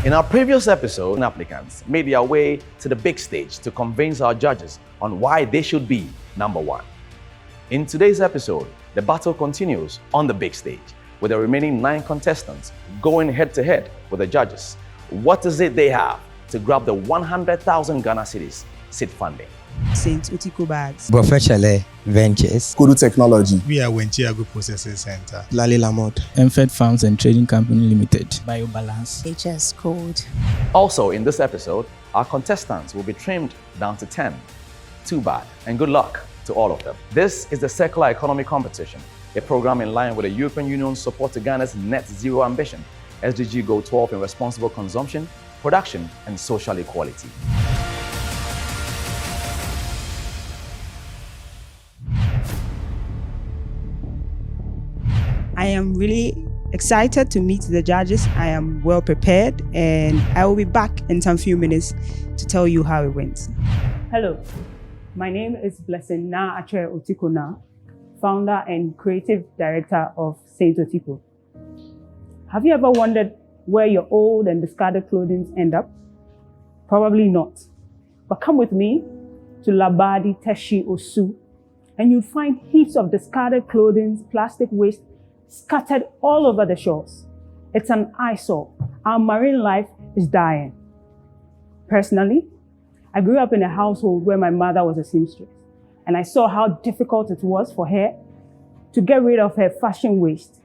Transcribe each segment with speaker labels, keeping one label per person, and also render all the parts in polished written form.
Speaker 1: In our previous episode, applicants made their way to the big stage to convince our judges on why they should be number one. In today's episode, the battle continues on the big stage, with the remaining 9 contestants going head-to-head with the judges. What is it they have to grab the 100,000 Ghana cedis seed funding?
Speaker 2: St. Otiko bags.
Speaker 3: Professionally Ventures.
Speaker 4: Kudu Technology.
Speaker 5: We are Wenchy Agro Processing Center.
Speaker 3: Lali Lamont.
Speaker 6: Amfed Farms and Trading Company Limited. Biobalance.
Speaker 2: HS Code.
Speaker 1: Also in this episode, our contestants will be trimmed down to 10. Too bad, and good luck to all of them. This is the Circular Economy Competition, a program in line with the European Union's support to Ghana's net zero ambition, SDG Goal 12 in responsible consumption, production, and social equality.
Speaker 2: I am really excited to meet the judges. I am well prepared, and I will be back in some few minutes to tell you how it went. Hello, my name is Blessing Na Atre Otiko Na, founder and creative director of St. Otiko. Have you ever wondered where your old and discarded clothing end up? Probably not. But come with me to Labadi Teshi Osu, and you'll find heaps of discarded clothing, plastic waste scattered all over the shores. It's an eyesore. Our marine life is dying. Personally, I grew up in a household where my mother was a seamstress, and I saw how difficult it was for her to get rid of her fashion waste.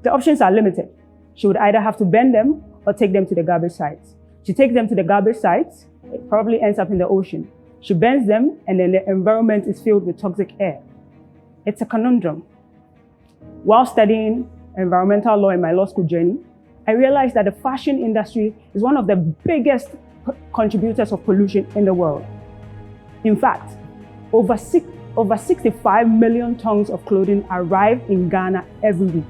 Speaker 2: The options are limited. She would either have to burn them or take them to the garbage sites. She takes them to the garbage sites, it probably ends up in the ocean. She burns them, and then the environment is filled with toxic air. It's a conundrum. While studying environmental law in my law school journey, I realized that the fashion industry is one of the biggest contributors of pollution in the world. In fact, over 65 million tons of clothing arrive in Ghana every week.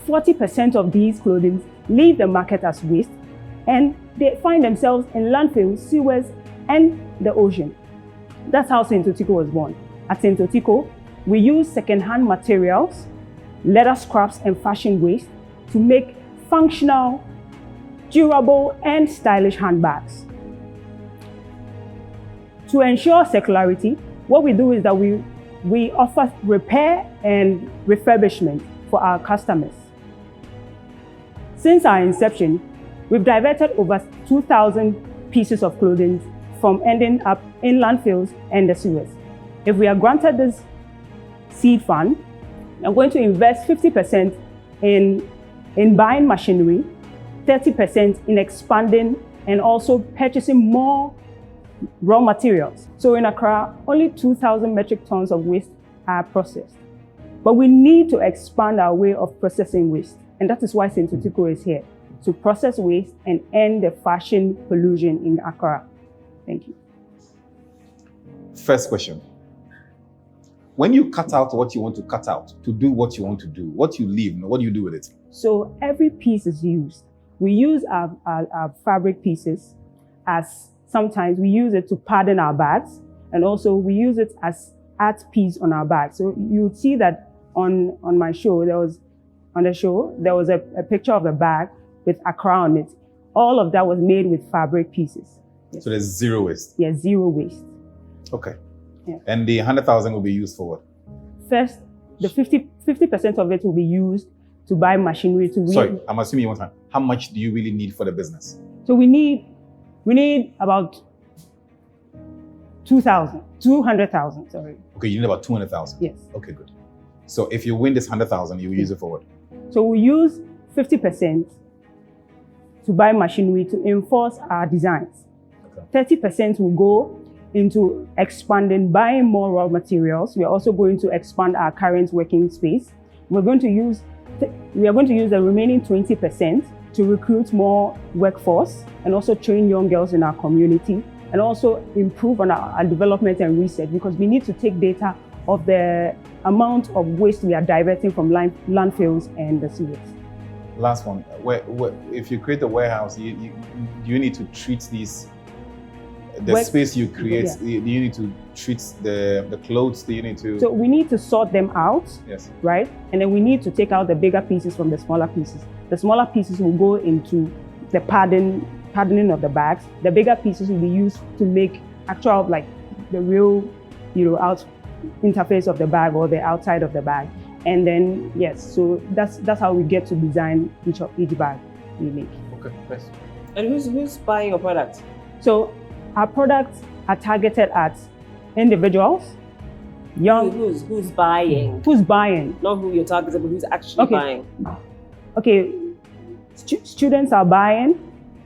Speaker 2: 40% of these clothing leave the market as waste, and they find themselves in landfills, sewers, and the ocean. That's how St. Otiko was born. At St. Otiko, we use second-hand materials, leather scraps, and fashion waste to make functional, durable, and stylish handbags. To ensure circularity, what we do is that we offer repair and refurbishment for our customers. Since our inception, we've diverted over 2,000 pieces of clothing from ending up in landfills and the sewers. If we are granted this seed fund, I'm going to invest 50% in buying machinery, 30% in expanding and also purchasing more raw materials. So in Accra, only 2,000 metric tons of waste are processed. But we need to expand our way of processing waste. And that is why St. Otiko is here, to process waste and end the fashion pollution in Accra. Thank you.
Speaker 4: First question. When you cut out what you want to cut out, to do what you want to do, what you leave, what do you do with it?
Speaker 2: So every piece is used. We use our fabric pieces as sometimes we use it to pattern our bags, and also we use it as art piece on our bags. So you would see that on my show, there was a picture of the bag with Accra on it. All of that was made with fabric pieces. Yes.
Speaker 4: So there's zero waste?
Speaker 2: Yeah, zero waste.
Speaker 4: Okay.
Speaker 2: Yeah.
Speaker 4: And the 100,000 will be used for what?
Speaker 2: First, the 50% of it will be used to buy machinery to
Speaker 4: Sorry, I'm assuming you want to. How much do you really need for the business?
Speaker 2: So we need about 200,000, sorry.
Speaker 4: Okay, you need about 200,000?
Speaker 2: Yes.
Speaker 4: Okay, good. So if you win this 100,000, you will use it for what?
Speaker 2: So we use 50% to buy machinery to enforce our designs. Okay. 30% will go into expanding, buying more raw materials. We are also going to expand our current working space. We are going to use the remaining 20% to recruit more workforce and also train young girls in our community, and also improve on our development and research, because we need to take data of the amount of waste we are diverting from landfills and the sewers.
Speaker 4: Last one. If you create a warehouse, do you need to treat these the space you create, do you need to treat the clothes? Do you need to?
Speaker 2: So we need to sort them out,
Speaker 4: Yes.
Speaker 2: right? And then we need to take out the bigger pieces from the smaller pieces. The smaller pieces will go into the patterning of the bags. The bigger pieces will be used to make actual, like the real, out interface of the bag or the outside of the bag. And then, yes, so that's how we get to design each bag we make.
Speaker 4: Okay, nice.
Speaker 7: And who's buying your product?
Speaker 2: So our products are targeted at individuals, young.
Speaker 7: Who's buying?
Speaker 2: Who's buying?
Speaker 7: Not who you're targeting, but who's actually buying.
Speaker 2: Okay, students are buying,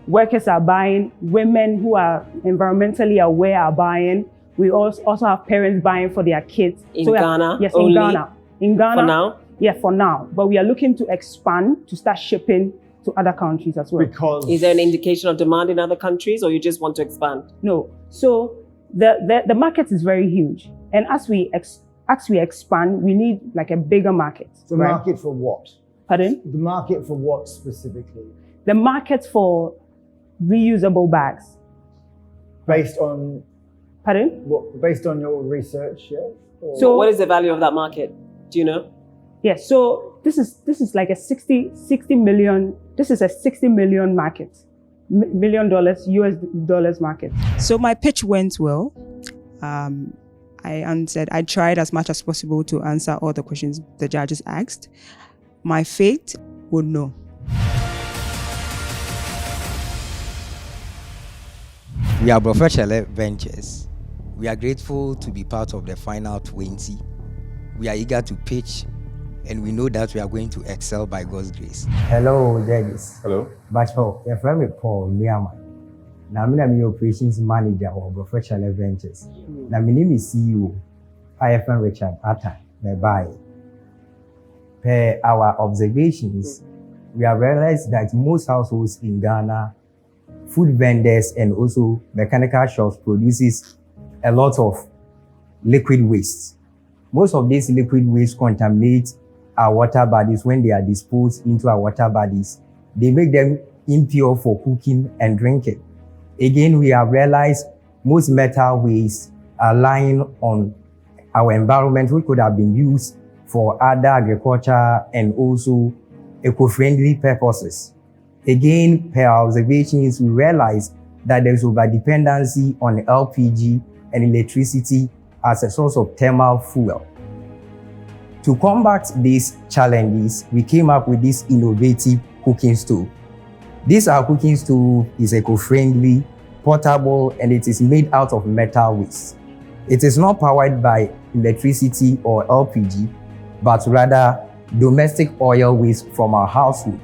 Speaker 2: workers are buying, women who are environmentally aware are buying. We also have parents buying for their kids.
Speaker 7: In Ghana?
Speaker 2: Yes,
Speaker 7: only?
Speaker 2: in Ghana. In Ghana.
Speaker 7: For now?
Speaker 2: Yeah, for now. But we are looking to expand, to start shipping to other countries as well.
Speaker 4: Because
Speaker 7: is there an indication of demand in other countries, or you just want to expand?
Speaker 2: No. So the market is very huge, and as we expand, we need like a bigger market.
Speaker 8: The
Speaker 2: right?
Speaker 8: market for what?
Speaker 2: Pardon?
Speaker 8: The market for what specifically?
Speaker 2: The market for reusable bags.
Speaker 8: Based on
Speaker 2: Pardon?
Speaker 8: what? Based on your research, yeah. Or
Speaker 2: So
Speaker 7: what is the value of that market? Do you know?
Speaker 2: Yes. So this is like a 60 million. This is a $60 million market, $1 million US dollars market. So my pitch went well. I answered. I tried as much as possible to answer all the questions the judges asked. My fate would know.
Speaker 3: We are Professional Ventures. We are grateful to be part of the final 20. We are eager to pitch, and we know that we are going to excel by God's grace.
Speaker 9: Hello, judges.
Speaker 4: hello.
Speaker 9: Bacho, your friend is Paul Niama. Now, I'm the operations manager of Professional Ventures. Now, my name is CEO, IFN Richard Atta, nearby. Per our observations, we have realized that most households in Ghana, food vendors and also mechanical shops produces a lot of liquid waste. Most of these liquid waste contaminate our water bodies. When they are disposed into our water bodies, they make them impure for cooking and drinking. Again, we have realized most metal waste are lying on our environment, which could have been used for other agriculture and also eco-friendly purposes. Again, per our observations, we realize that there is over-dependency on LPG and electricity as a source of thermal fuel. To combat these challenges, we came up with this innovative cooking stove. This our cooking stove is eco-friendly, portable, and it is made out of metal waste. It is not powered by electricity or LPG, but rather domestic oil waste from our household.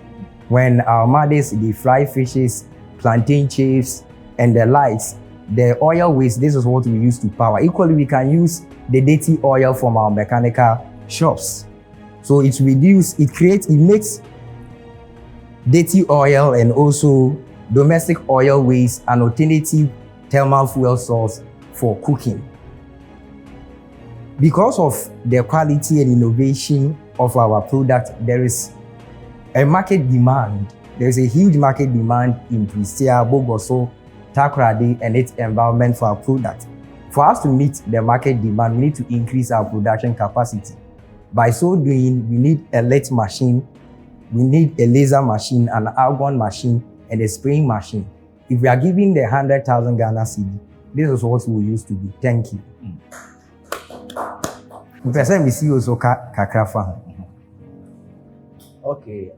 Speaker 9: When our mothers they fry fishes, plantain chips, and the likes, the oil waste, this is what we use to power. Equally, we can use the dirty oil from our mechanical shops. So it makes dirty oil and also domestic oil waste an alternative thermal fuel source for cooking. Because of the quality and innovation of our product, there is a market demand. There is a huge market demand in Prisia, Bogoso, Takoradi, and its environment for our product. For us to meet the market demand, we need to increase our production capacity. By so doing, we need a lathe machine, we need a laser machine, an argon machine, and a spraying machine. If we are giving the 100,000 Ghana cedi, this is what we used to be. Thank you. We see also kakrafa.
Speaker 10: Okay,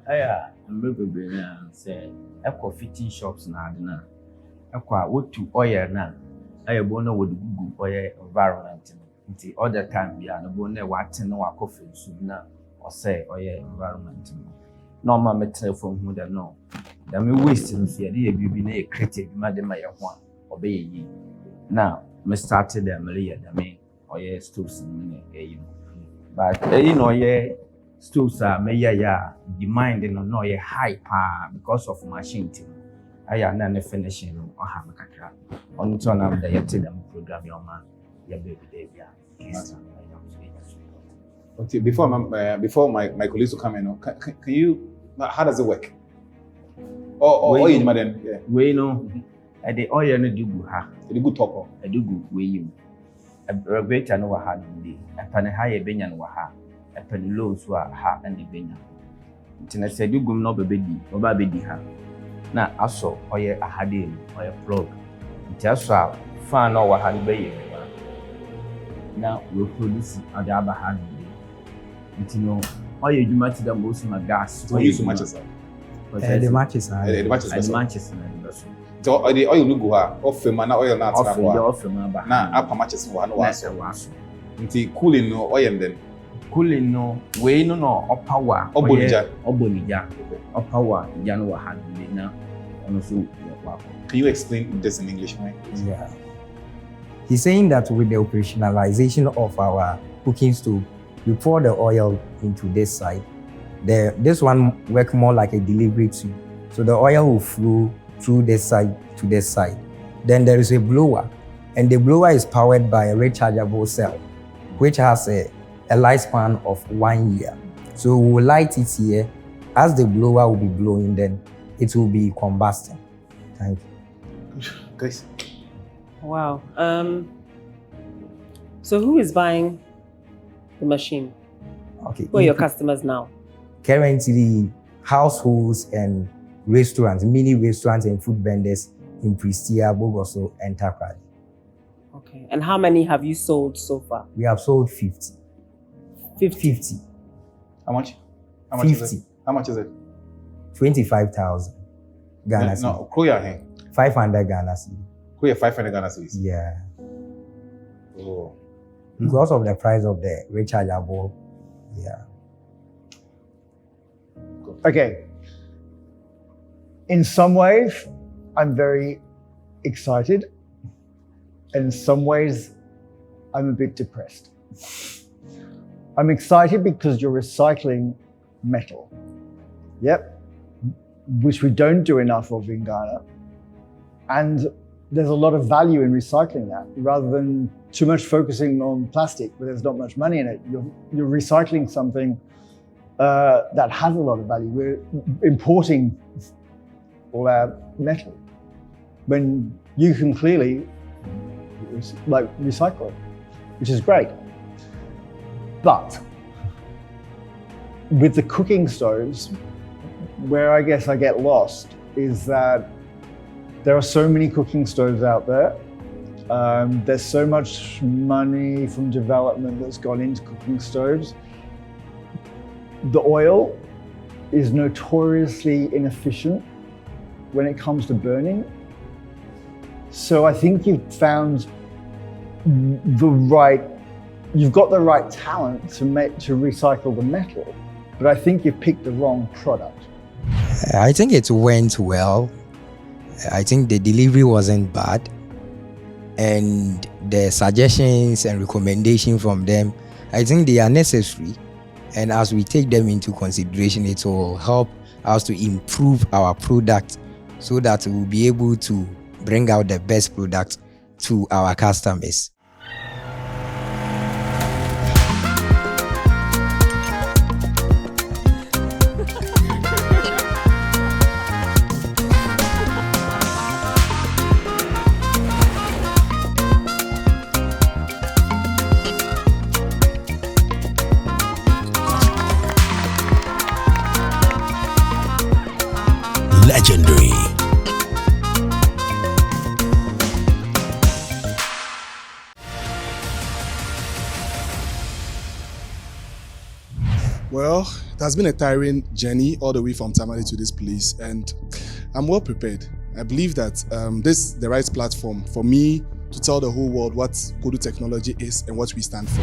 Speaker 10: mbebe na say ekọ fitting shops na adena. Ekọ wotu oil na ayebo na wodu gugu oil environment. Nti all the time bia no bo na wate na wakofe su na o say oil environment. No ma metre from who that no. Da me waste no so ye bibi na e create bi ma de ma ye ho a obey yi. Now, me started the Malia da me oil stoves na e but oil stoves are demand no high power because of machine team. I am not finishing or have a kakra. On turn up the them program your man, your baby day.
Speaker 4: Okay, before my colleagues will come in, can you? How does it work? Or you, madam?
Speaker 10: We know. the oil no do go ha.
Speaker 4: The good talker.
Speaker 10: I do go way you. A regulator no ha no dey. A pan high benya no ha. A pan low so ha and the benya. Ntina said you go no be oba be di ha. Na aso oil a hade oil plug. Nti aso fan no wa ha be ye. Na we produce at the other hand. Nti no oil adwuma ti da most my gas.
Speaker 4: So use matches.
Speaker 3: The matches are.
Speaker 4: The matches.
Speaker 10: The matches na so.
Speaker 4: So the oil no go ha. Off na oil na
Speaker 10: off na ba.
Speaker 4: Na apa matches no wa so. Nti cooling no oil then.
Speaker 10: Cooling no we no power.
Speaker 4: Obonija.
Speaker 10: Power ya no wa ha na ono so.
Speaker 4: Can you explain this in English, Mike?
Speaker 9: Yeah. He's saying that with the operationalization of our cooking stove, we pour the oil into this side. This one works more like a delivery tube. So the oil will flow through this side to this side. Then there is a blower, and the blower is powered by a rechargeable cell, which has a lifespan of 1 year. So we will light it here. As the blower will be blowing, then it will be combusting. Thank you.
Speaker 4: Guys.
Speaker 7: Wow. So who is buying the machine?
Speaker 9: Okay.
Speaker 7: Who are your customers now?
Speaker 9: Currently, households and restaurants, mini restaurants and food vendors in Pristia, Bogoso, and Takrady.
Speaker 7: Okay. And how many have you sold so far?
Speaker 9: We have sold 50. 50.
Speaker 4: How much?
Speaker 9: 50.
Speaker 4: Is it? How much is it?
Speaker 9: 25,000 Ghana cedis.
Speaker 4: No, Korea here.
Speaker 9: 500 Ghana cedis.
Speaker 4: Korea 500 Ghana cedis.
Speaker 9: Yeah.
Speaker 4: Oh.
Speaker 9: Because of the price of the rechargeable. Yeah.
Speaker 8: Okay. In some ways, I'm very excited. In some ways, I'm a bit depressed. I'm excited because you're recycling metal. Yep. Which we don't do enough of in Ghana. And there's a lot of value in recycling that, rather than too much focusing on plastic, where there's not much money in it. You're recycling something that has a lot of value. We're importing all our metal when you can clearly recycle it, which is great. But with the cooking stoves, where I guess I get lost is that there are so many cooking stoves out there. There's so much money from development that's gone into cooking stoves. The oil is notoriously inefficient when it comes to burning. So I think you've found you've got the right talent to recycle the metal, but I think you've picked the wrong product.
Speaker 3: I think it went well. I think the delivery wasn't bad, and the suggestions and recommendations from them, I think they are necessary, and as we take them into consideration, it will help us to improve our product so that we will be able to bring out the best product to our customers.
Speaker 11: Legendary.
Speaker 5: Well, it has been a tiring journey all the way from Tamale to this place, and I'm well prepared. I believe that this is the right platform for me to tell the whole world what Kudu Technology is and what we stand for.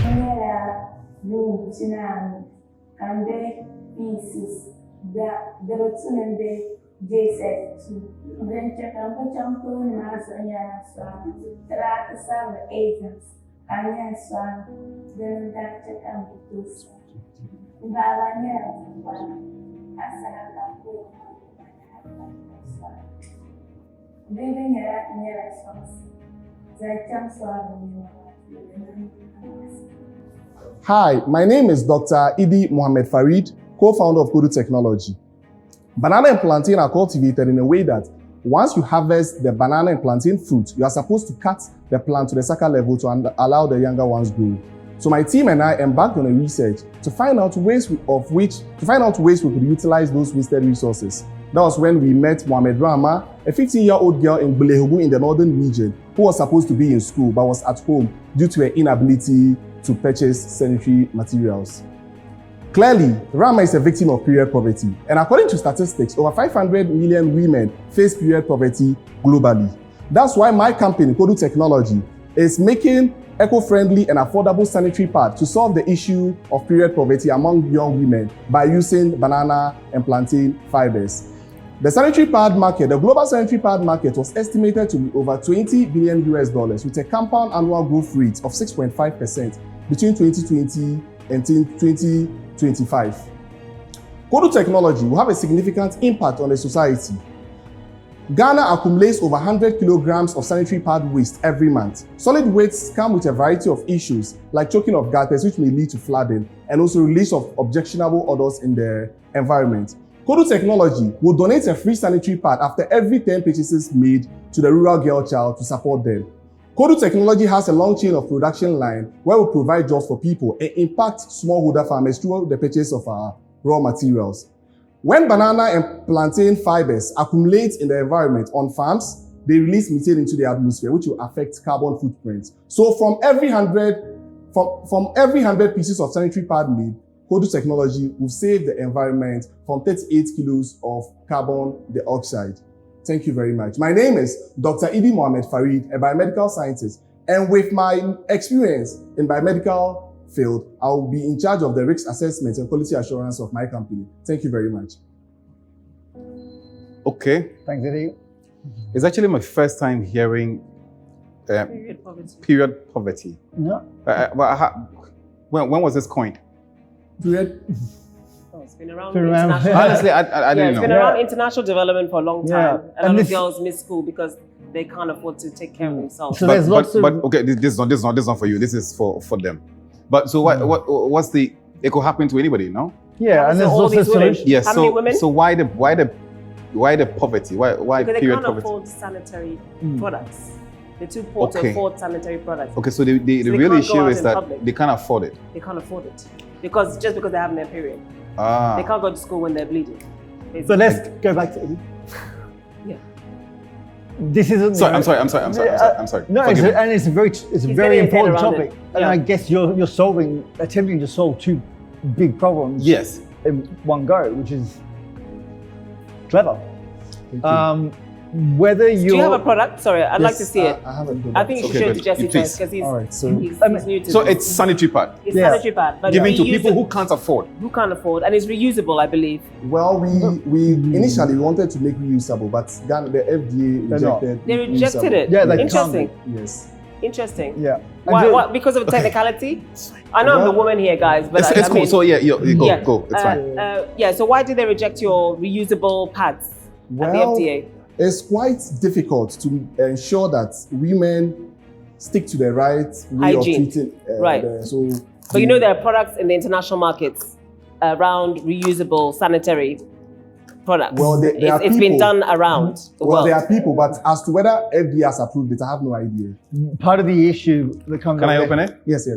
Speaker 12: Hi, my name is Dr. Idi Mohamed Farid, co-founder of Kudu Technology. Banana and plantain are cultivated in a way that once you harvest the banana and plantain fruit, you are supposed to cut the plant to the sucker level to allow the younger ones grow. So my team and I embarked on a research to find out ways we could utilize those wasted resources. That was when we met Mohamed Rama, a 15-year-old girl in Bulehugu in the northern region who was supposed to be in school but was at home due to her inability to purchase sanitary materials. Clearly, Rama is a victim of period poverty, and according to statistics, over 500 million women face period poverty globally. That's why my company, Kudu Technology, is making eco-friendly and affordable sanitary pads to solve the issue of period poverty among young women by using banana and plantain fibers. The sanitary pad market, the global sanitary pad market, was estimated to be over $20 billion with a compound annual growth rate of 6.5% between 2020 and 2025. Kudu Technology will have a significant impact on the society. Ghana accumulates over 100 kilograms of sanitary pad waste every month. Solid wastes come with a variety of issues like choking of gutters, which may lead to flooding, and also release of objectionable odors in the environment. Kudu Technology will donate a free sanitary pad after every 10 purchases made to the rural girl child to support them. Kudu Technology has a long chain of production line where we provide jobs for people and impact smallholder farmers through the purchase of our raw materials. When banana and plantain fibers accumulate in the environment on farms, they release methane into the atmosphere, which will affect carbon footprints. So from every 100 pieces of sanitary pad made, Kudu Technology will save the environment from 38 kilos of carbon dioxide. Thank you very much. My name is Dr. Idi Mohamed Farid, a biomedical scientist, and with my experience in biomedical field, I will be in charge of the risk assessment and quality assurance of my company. Thank you very much.
Speaker 4: Okay.
Speaker 8: Thanks, Eddie.
Speaker 4: It's actually my first time hearing period poverty.
Speaker 8: No.
Speaker 4: When was this coined?
Speaker 12: Period.
Speaker 7: Oh, it's been around.
Speaker 4: Honestly, I didn't know.
Speaker 7: It's been around international development for a long time.
Speaker 8: Yeah.
Speaker 7: A lot of girls miss school because they can't afford to take care of themselves.
Speaker 8: So there's lots of...
Speaker 4: okay, this is not for you. This is for them. But so what's the? It could happen to anybody, no?
Speaker 8: Yeah, and there's lots of solutions.
Speaker 4: Yes.
Speaker 7: How many women?
Speaker 4: So why the poverty? Why
Speaker 7: because
Speaker 4: period
Speaker 7: they can't
Speaker 4: poverty?
Speaker 7: afford sanitary products. They're too poor to afford sanitary products.
Speaker 4: Okay, so the real issue is that they can't afford it.
Speaker 7: They can't afford it because they're having their period. They can't go to school when they're bleeding. Basically.
Speaker 8: So let's go back to Eddie.
Speaker 7: Yeah.
Speaker 8: This isn't.
Speaker 4: Sorry, I'm sorry.
Speaker 8: No, it's a very important topic, and I guess you're attempting to solve two big problems.
Speaker 4: Yes.
Speaker 8: In one go, which is clever. Whether you
Speaker 7: do you have a product? Sorry, I'd like to see it.
Speaker 12: I haven't.
Speaker 7: I think you should show it to Jesse first because he's, he's new to
Speaker 4: So
Speaker 7: this.
Speaker 4: it's sanitary pad.
Speaker 7: It's sanitary pad, but
Speaker 4: given to people who can't afford.
Speaker 7: Who can't afford, and it's reusable, I believe.
Speaker 12: Well, we initially wanted to make reusable, but the FDA rejected.
Speaker 7: They rejected it.
Speaker 8: Yeah,
Speaker 7: interesting.
Speaker 12: Yes.
Speaker 7: Interesting.
Speaker 8: Yeah.
Speaker 7: Why? Because of technicality? I know I'm the woman here, guys, but
Speaker 4: it's cool. So go. It's fine.
Speaker 7: So why did they reject your reusable pads at the FDA?
Speaker 12: It's quite difficult to ensure that women stick to the right way
Speaker 7: hygiene.
Speaker 12: Of treating.
Speaker 7: Right. But you know there are products in the international markets around reusable sanitary products.
Speaker 12: Well,
Speaker 7: it's been done around the world.
Speaker 12: There are people, but as to whether FDA has approved it, I have no idea.
Speaker 8: Part of the issue that comes up...
Speaker 4: Can I open it?
Speaker 12: Yes.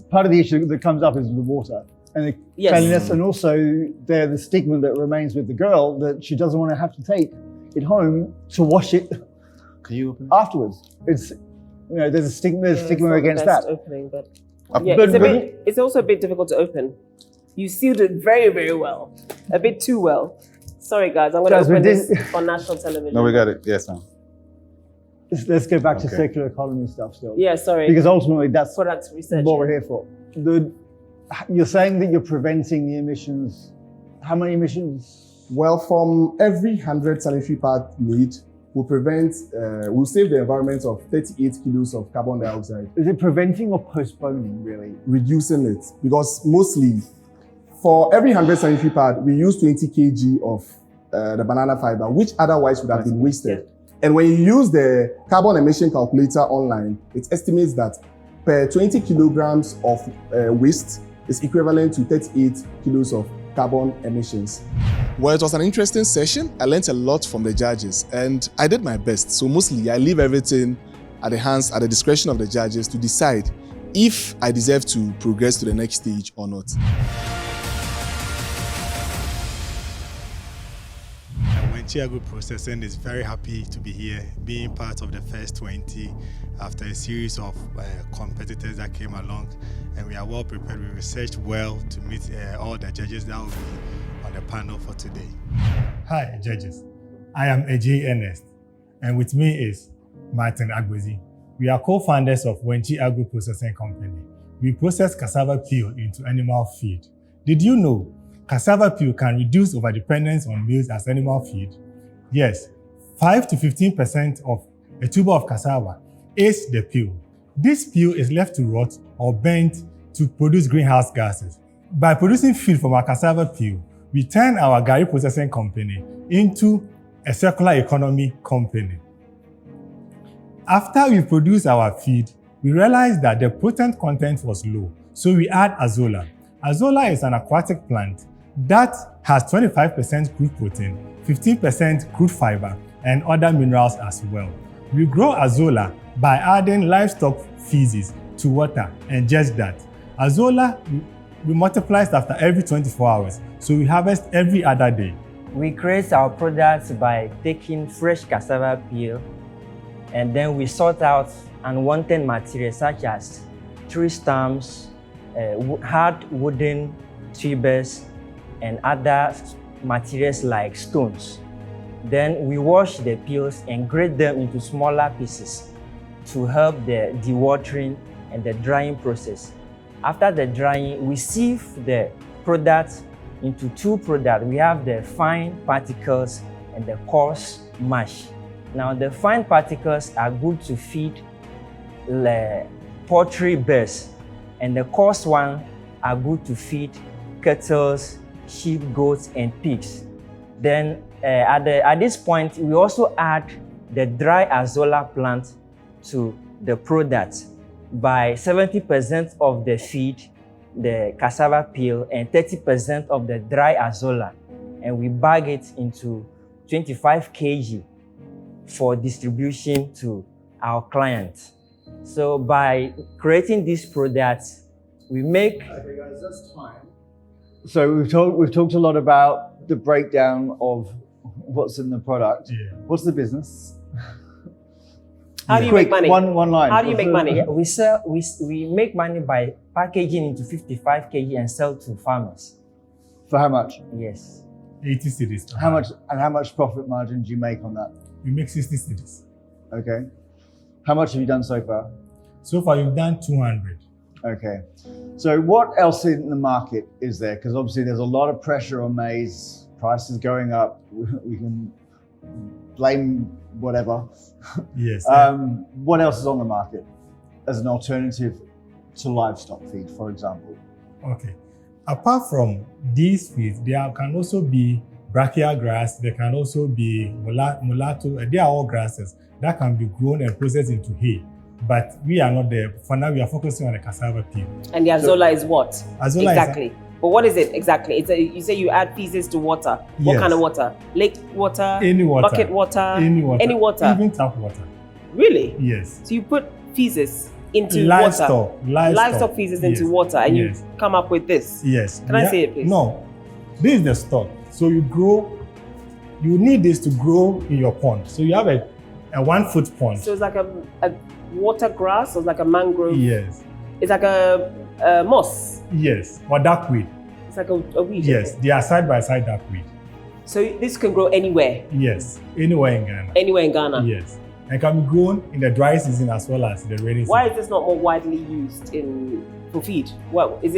Speaker 8: Part of the issue that comes up is the water and the cleanliness, and also the stigma that remains with the girl that she doesn't want to have to take it home to wash it.
Speaker 4: Can you open it?
Speaker 8: Afterwards? It's, there's a stigma against that.
Speaker 7: Opening, but it's also a bit difficult to open. You sealed it very, very well. A bit too well. Sorry, guys, I'm going to open this on national television.
Speaker 4: No, we got it. Yes, ma'am.
Speaker 8: Let's go back to circular economy stuff still.
Speaker 7: Yeah, sorry.
Speaker 8: Because ultimately that's
Speaker 7: product research.
Speaker 8: What we're here for. You're saying that you're preventing the emissions. How many emissions?
Speaker 12: Well, from every 100 sanitary pad made, we'll save the environment of 38 kilos of carbon dioxide.
Speaker 8: Is it preventing or postponing, really?
Speaker 12: Reducing it, because mostly for every 100 sanitary pad, we use 20 kg of the banana fiber, which otherwise would have been wasted. Yeah. And when you use the carbon emission calculator online, it estimates that per 20 kilograms of waste is equivalent to 38 kilos of carbon emissions.
Speaker 5: Well, it was an interesting session. I learned a lot from the judges and I did my best. So mostly I leave everything at the discretion of the judges to decide if I deserve to progress to the next stage or not.
Speaker 11: Wenchy Agro Processing is very happy to be here, being part of the first 20 after a series of competitors that came along, and we are well prepared. We researched well to meet all the judges that will be on the panel for today.
Speaker 13: Hi, judges. I am AJ Ernest, and with me is Martin Agbozi. We are co-founders of Wenchy Agro Processing Company. We process cassava peel into animal feed. Did you know cassava peel can reduce overdependence on maize as animal feed? Yes, 5 to 15% of a tuber of cassava is the peel. This peel is left to rot or burnt to produce greenhouse gases. By producing feed from our cassava peel, we turn our Gari Processing Company into a circular economy company. After we produce our feed, we realized that the protein content was low, so we add azolla. Azolla is an aquatic plant that has 25% crude protein, 15% crude fiber, and other minerals as well. We grow azolla by adding livestock feces to water, and just that. Azolla multiplies after every 24 hours, so we harvest every other day.
Speaker 9: We create our products by taking fresh cassava peel, and then we sort out unwanted materials such as tree stumps, hard wooden tubers, and other materials like stones. Then we wash the peels and grate them into smaller pieces to help the dewatering and the drying process. After the drying, we sieve the product into two products. We have the fine particles and the coarse mash. Now, the fine particles are good to feed the poultry birds, and the coarse ones are good to feed cattle, sheep, goats, and pigs. Then, at this point, we also add the dry azolla plant to the product by 70% of the feed, the cassava peel, and 30% of the dry azolla, and we bag it into 25 kg for distribution to our clients. So by creating these products, we make...
Speaker 8: Okay guys, that's time. So we've talked a lot about the breakdown of what's in the product.
Speaker 13: Yeah.
Speaker 8: What's the business?
Speaker 7: How do you make money?
Speaker 8: One line.
Speaker 7: How do you make money?
Speaker 9: Yeah, we make money by packaging into 55 kg and sell to farmers.
Speaker 8: For how much?
Speaker 9: Yes.
Speaker 13: 80 cities.
Speaker 8: How much profit margin do you make on that?
Speaker 13: We make 60 cities.
Speaker 8: Okay. How much have you done so far?
Speaker 13: So far, we've done 200.
Speaker 8: Okay. So what else in the market is there? Because obviously there's a lot of pressure on maize, prices going up. We can blame whatever.
Speaker 13: Yes.
Speaker 8: What else is on the market as an alternative to livestock feed, for example?
Speaker 13: Okay. Apart from these feeds, there can also be brachial grass, there can also be mulatto. They are all grasses that can be grown and processed into hay. But we are not there. For now, we are focusing on the cassava peel.
Speaker 7: And the azolla is what?
Speaker 13: Azolla
Speaker 7: exactly. But what is it exactly? You say you add feces to water. What
Speaker 13: Yes.
Speaker 7: kind of water? Lake water?
Speaker 13: Any water.
Speaker 7: Bucket water?
Speaker 13: Any water.
Speaker 7: Any water?
Speaker 13: Even tap water.
Speaker 7: Really?
Speaker 13: Yes.
Speaker 7: So you put feces into
Speaker 13: Livestock.
Speaker 7: water. Livestock feces into
Speaker 13: Yes.
Speaker 7: water, and
Speaker 13: Yes.
Speaker 7: you come up with this.
Speaker 13: Yes.
Speaker 7: Can I see it, please?
Speaker 13: No. This is the stock. So you need this to grow in your pond. So you have a 1 foot pond.
Speaker 7: So it's like a water grass, or it's like a mangrove.
Speaker 13: Yes.
Speaker 7: It's like a moss.
Speaker 13: Yes. Or duckweed.
Speaker 7: It's like a weed.
Speaker 13: Yes. They are side by side duckweed.
Speaker 7: So this can grow anywhere.
Speaker 13: Yes. Anywhere in Ghana.
Speaker 7: Anywhere in Ghana.
Speaker 13: Yes. And can be grown in the dry season as well as the rainy season.
Speaker 7: Why is this not more widely used for feed? Why is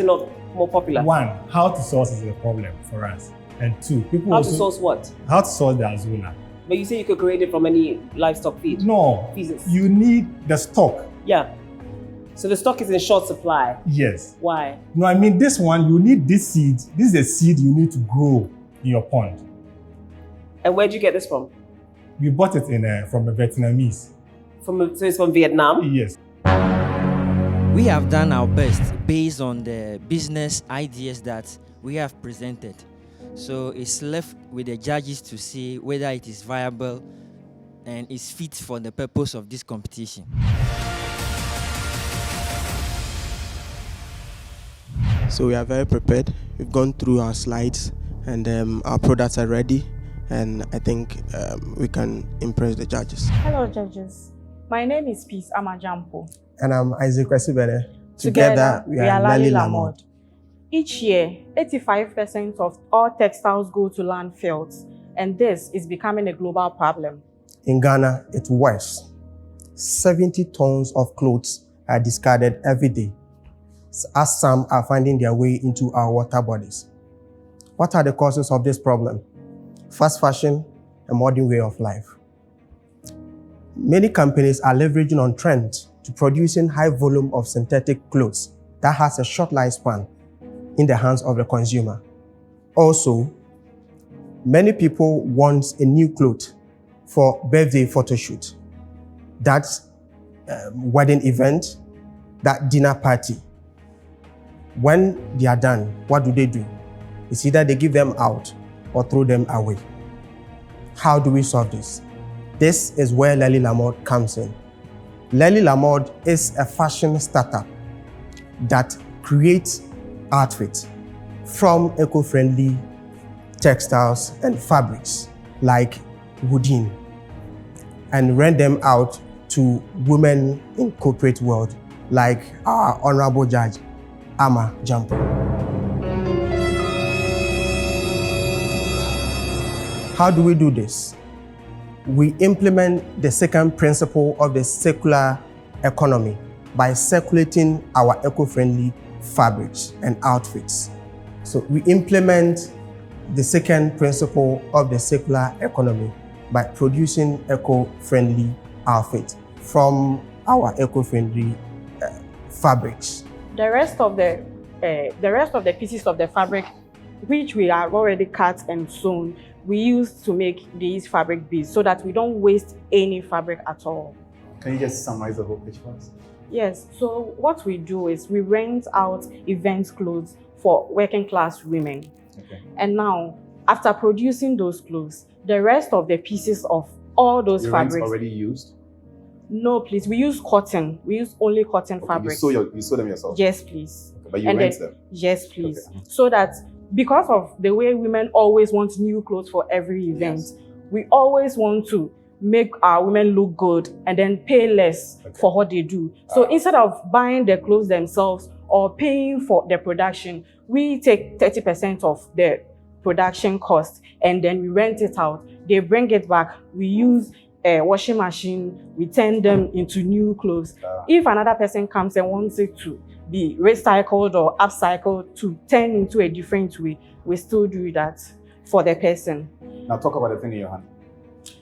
Speaker 7: it not more popular?
Speaker 13: One, how to source is a problem for us. And two, people
Speaker 7: How to source what?
Speaker 13: How to source the azolla.
Speaker 7: But you say you could create it from any livestock feed?
Speaker 13: No.
Speaker 7: Feces.
Speaker 13: You need the stock.
Speaker 7: Yeah. So the stock is in short supply.
Speaker 13: Yes.
Speaker 7: Why?
Speaker 13: No, I mean this one, you need this seed. This is a seed you need to grow in your pond.
Speaker 7: And where did you get this from?
Speaker 13: We bought it from a Vietnamese.
Speaker 7: So it's from Vietnam?
Speaker 13: Yes.
Speaker 14: We have done our best based on the business ideas that we have presented. So it's left with the judges to see whether it is viable and is fit for the purpose of this competition.
Speaker 15: So we are very prepared. We've gone through our slides and our products are ready. And I think we can impress the judges.
Speaker 16: Hello, judges. My name is Peace Amajampo.
Speaker 15: And I'm Isaac Wesibere.
Speaker 16: Together, we are Lali Lamod. Each year, 85% of all textiles go to landfills, and this is becoming a global problem.
Speaker 15: In Ghana, it's worse. 70 tons of clothes are discarded every day, as some are finding their way into our water bodies. What are the causes of this problem? Fast fashion, a modern way of life. Many companies are leveraging on trends to producing high volume of synthetic clothes that has a short lifespan in the hands of the consumer. Also, many people want a new clothes for birthday photo shoot, that wedding event, that dinner party. When they are done, what do? It's either they give them out or throw them away. How do we solve this? This is where Lali Lamod comes in. Lali Lamod is a fashion startup that creates outfits from eco-friendly textiles and fabrics like woodin and rent them out to women in corporate world like our Honorable Judge, Ama Jampo. How do we do this? We implement the second principle of the circular economy by circulating our eco-friendly fabrics and outfits. So we implement the second principle of the circular economy by producing eco-friendly outfits from our eco-friendly fabrics.
Speaker 16: The rest of the pieces of the fabric, which we are already cut and sewn, we use to make these fabric beads so that we don't waste any fabric at all.
Speaker 4: Can you just summarize the whole picture for us?
Speaker 16: Yes, so what we do is we rent out event clothes for working class women.
Speaker 4: Okay.
Speaker 16: And now, after producing those clothes, the rest of the pieces of all those fabrics
Speaker 4: already used?
Speaker 16: No, please. We use cotton. We use only cotton fabrics.
Speaker 4: You sew them yourself?
Speaker 16: Yes, please.
Speaker 4: Okay, but you rent them?
Speaker 16: Yes, please.
Speaker 4: Okay.
Speaker 16: So that because of the way women always want new clothes for every event, yes, we always want to make our women look good and then pay less for what they do. So instead of buying the clothes themselves or paying for the production, we take 30% of the production cost and then we rent it out. They bring it back. We use a washing machine. We turn them into new clothes. If another person comes and wants it to be recycled or upcycled to turn into a different way, we still do that for the person.
Speaker 4: Now talk about the thing in your hand.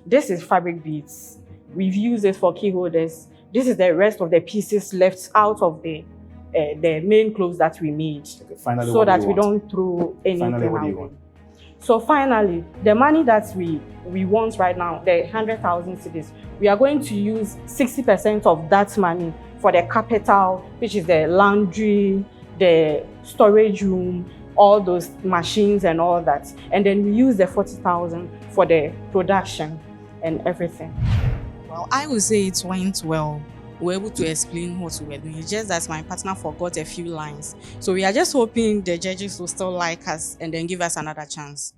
Speaker 16: This is fabric beads. We've used it for key holders. This is the rest of the pieces left out of the main clothes that we made.
Speaker 4: Okay, finally,
Speaker 16: so that we don't throw anything away. So finally, the money that we want right now, the 100,000 cedis, we are going to use 60% of that money for the capital, which is the laundry, the storage room, all those machines and all that. And then we use the 40,000 for the production and everything.
Speaker 17: Well, I would say it went well. We were able to explain what we were doing. It's just that my partner forgot a few lines. So we are just hoping the judges will still like us and then give us another chance.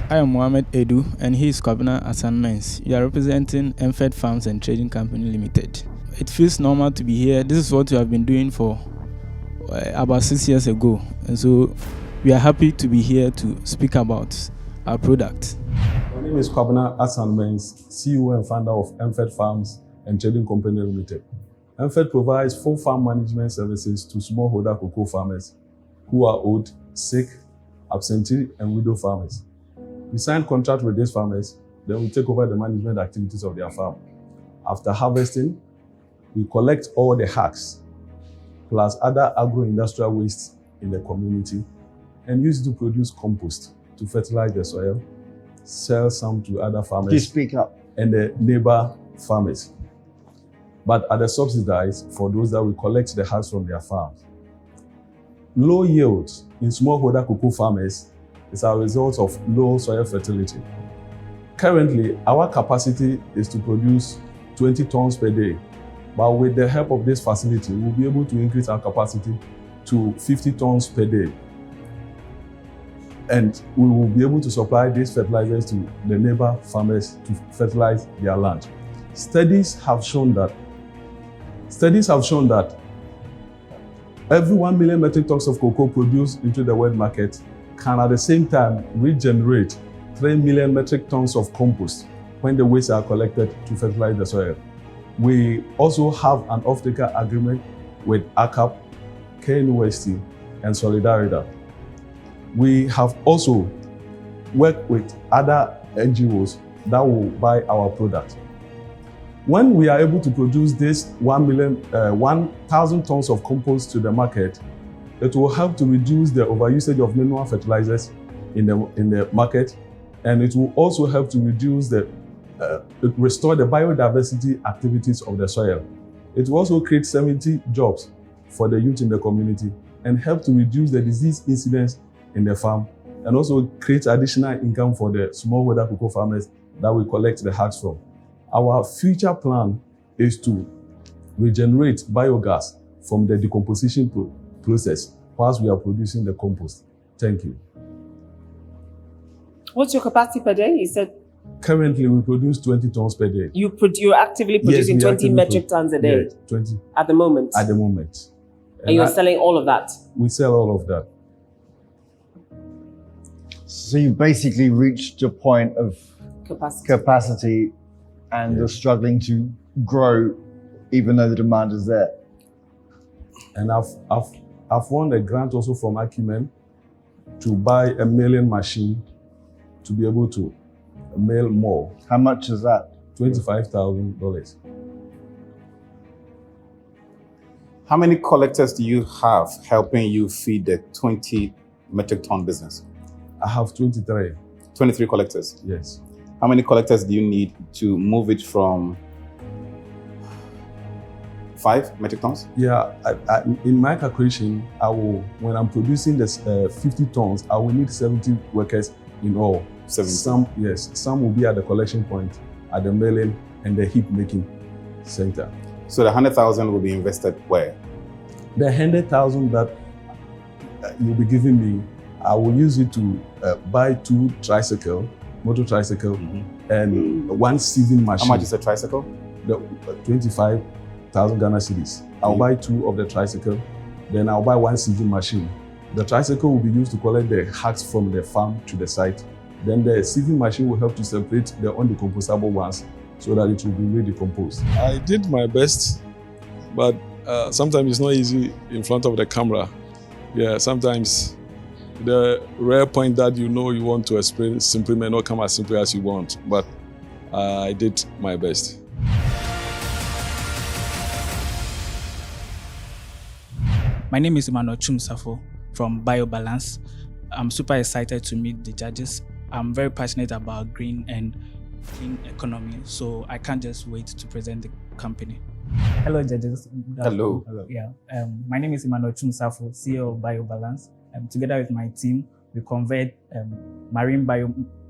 Speaker 6: I am Mohammed Edu and he is Kwabena Assignments. You are representing Amfed Farms and Trading Company Limited. It feels normal to be here. This is what we have been doing for about 6 years ago. And so we are happy to be here to speak about our product.
Speaker 18: My name is Kwabena Assignments, CEO and founder of Amfed Farms and Trading Company Limited. Amfed provides full farm management services to smallholder cocoa farmers who are old, sick, absentee, and widow farmers. We sign contract with these farmers, then we take over the management activities of their farm. After harvesting, we collect all the husks, plus other agro-industrial wastes in the community, and use it to produce compost to fertilize the soil, sell some to other farmers.
Speaker 8: Please speak up.
Speaker 18: And the neighbor farmers. But at the subsidized for those that we collect the husks from their farms. low yields in smallholder cocoa farmers is a result of low soil fertility. Currently, our capacity is to produce 20 tons per day, but with the help of this facility, we'll be able to increase our capacity to 50 tons per day. And we will be able to supply these fertilizers to the neighbor farmers to fertilize their land. Studies have shown that every 1 million metric tons of cocoa produced into the world market can at the same time regenerate 3 million metric tons of compost when the wastes are collected to fertilize the soil. We also have an off-taker agreement with ACAP, KNUST, and Solidarity. We have also worked with other NGOs that will buy our product. When we are able to produce this 1,000 tons of compost to the market, it will help to reduce the overusage of mineral fertilizers in the market, and it will also help to reduce restore the biodiversity activities of the soil. It will also create 70 jobs for the youth in the community and help to reduce the disease incidence in the farm, and also create additional income for the smallholder cocoa farmers that we collect the husk from. Our future plan is to regenerate biogas from the decomposition process whilst we are producing the compost. Thank you.
Speaker 7: What's your capacity per day? You said
Speaker 18: currently we produce 20 tons per day.
Speaker 7: You're actively producing 20 metric tons a day?
Speaker 18: Yeah, 20.
Speaker 7: At the moment?
Speaker 18: At the moment.
Speaker 7: And you're selling all of that?
Speaker 18: We sell all of that.
Speaker 8: So you basically reached your point of capacity and you're struggling to grow even though the demand is there.
Speaker 18: And I've won a grant also from Acumen to buy a milling machine to be able to mill more.
Speaker 8: How much is that?
Speaker 18: $25,000.
Speaker 4: How many collectors do you have helping you feed the 20 metric ton business?
Speaker 18: I have 23.
Speaker 4: 23 collectors?
Speaker 18: Yes.
Speaker 4: How many collectors do you need to move it from 5 metric tons?
Speaker 18: Yeah, in my calculation, when I'm producing this 50 tons, I will need 70 workers in all.
Speaker 4: 70?
Speaker 18: Some will be at the collection point, at the milling and the heap making center.
Speaker 4: So the 100,000 will be invested where?
Speaker 18: The 100,000 that you'll be giving me, I will use it to buy 2 motor tricycle, and 1 sieving machine.
Speaker 4: How much is a tricycle?
Speaker 18: 25,000 Ghana cedis. I'll buy 2 of the tricycle, then I'll buy 1 sieving machine. The tricycle will be used to collect the husks from the farm to the site. Then the sieving machine will help to separate the undecomposable ones so that it will be re-decomposed.
Speaker 12: I did my best, but sometimes it's not easy in front of the camera. Yeah, sometimes the rare point that you want to explain simply may not come as simply as you want, but I did my best.
Speaker 6: My name is Emmanuel Chumsafo from Biobalance. I'm super excited to meet the judges. I'm very passionate about green and clean economy, so I can't just wait to present the company.
Speaker 19: Hello, judges.
Speaker 4: Hello.
Speaker 19: Yeah, my name is Emmanuel Chumsafo, CEO of Biobalance. Together with my team, we convert marine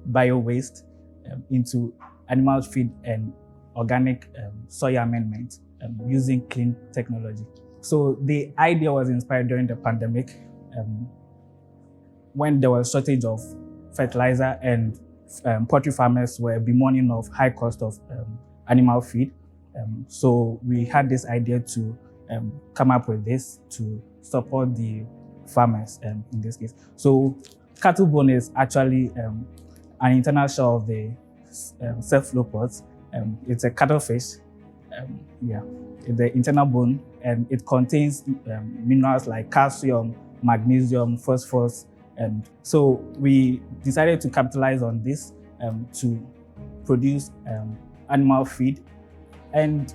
Speaker 19: bio waste into animal feed and organic soil amendment using clean technology. So the idea was inspired during the pandemic when there was a shortage of fertilizer and poultry farmers were bemoaning of high cost of animal feed. So we had this idea to come up with this to support the farmers in this case. So cattle bone is actually an internal shell of the cephalopods. It's a cuttlefish. It's the internal bone, and it contains minerals like calcium, magnesium, phosphorus. And so we decided to capitalize on this to produce animal feed and